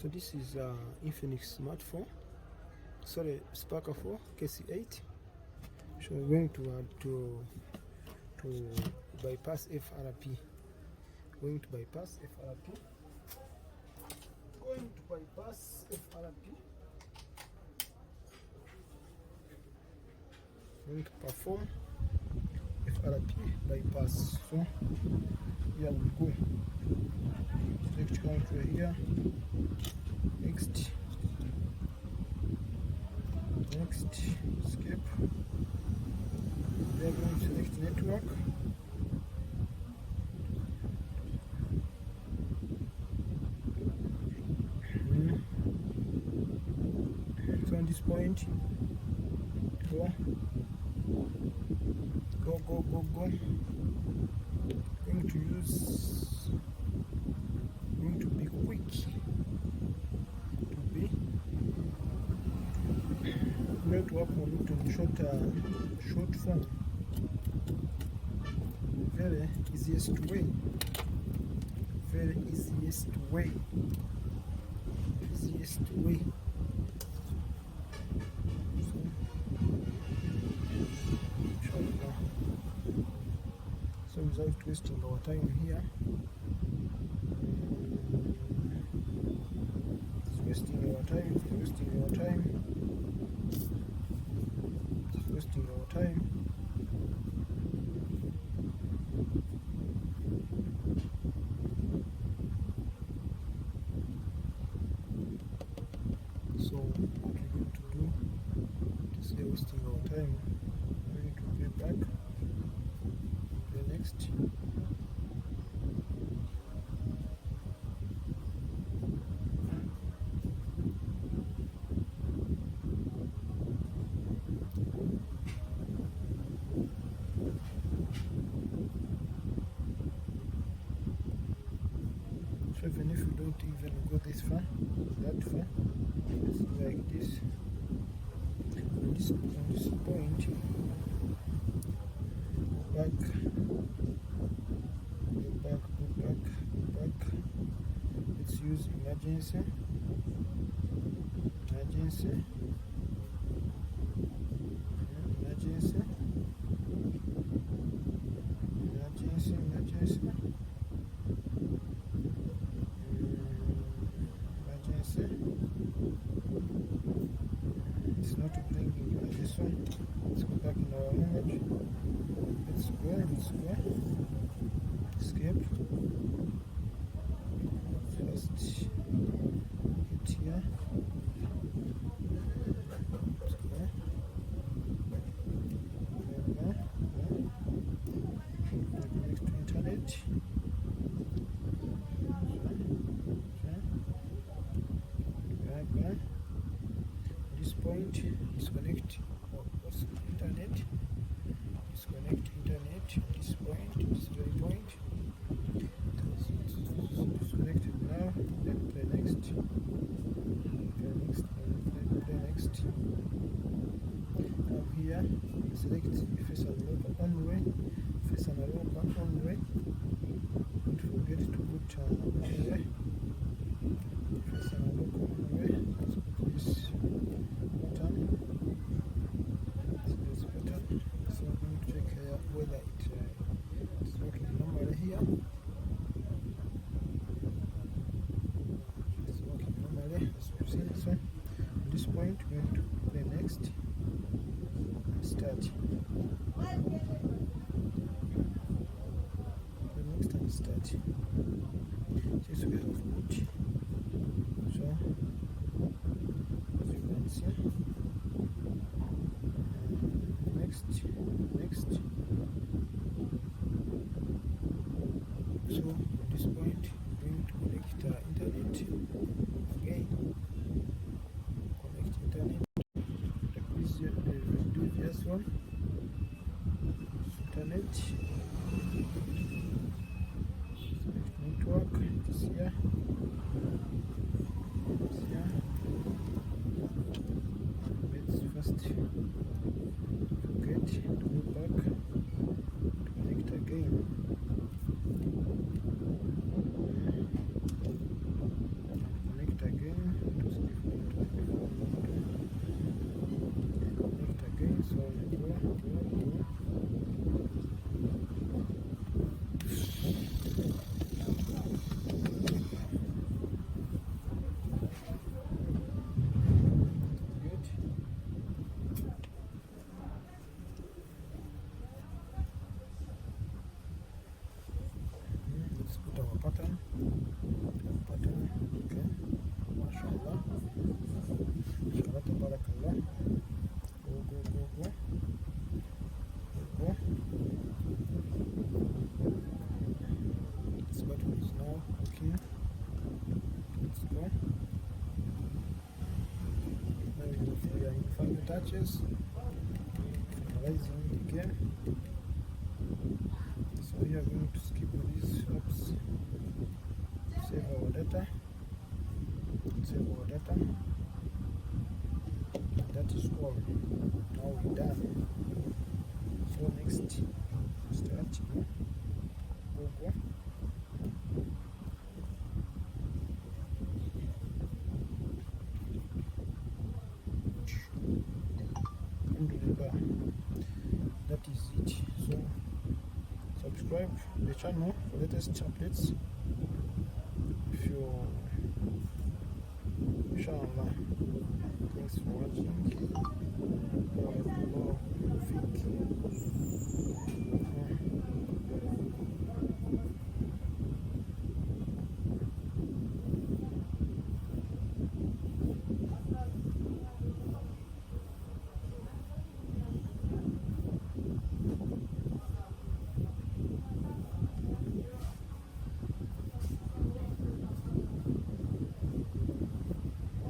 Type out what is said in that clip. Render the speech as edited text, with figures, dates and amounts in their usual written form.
So this is Infinix Smart 4, sorry, Sparker 4 KC8. So we're going to bypass FRP. Going to bypass FRP. Going to bypass FRP. Going to perform FRP bypass. So here we go. Select country here. Next, skip. We are going to select network. So on this point, go. Going to be quick. Network will look on short form. Very easiest way. So without wasting our time here, it's wasting our time. So what we're going to do to say wasting our time, we're going to go back. The next. So even if you don't even go this far, that far, it's like this. On this point, go back. Let's use emergency. It's not bringing this one. Let's go back in our image. Let's go. Escape. Just hit here. Let's go. Connect to internet. This point, disconnect internet. Disconnect internet. This point, this very point. Disconnected now. Then play next. Now here, select face and local on way. Don't forget to put on way. Face and local on way. Let's put this button. So I'm going to check whether it's working normally here. It's working normally, as we've seen. So at this point, we're going to play next and start. Play next and start. This we have put. So as you can see, next. So at this point, we're going to connect internet again. Connect internet. The previous one. Internet. Select network. This here. patches, finalizing the game. So we are going to skip these apps, save our data, and that is all. Now we're done. So next, start Google. That is it. So subscribe the channel for latest updates.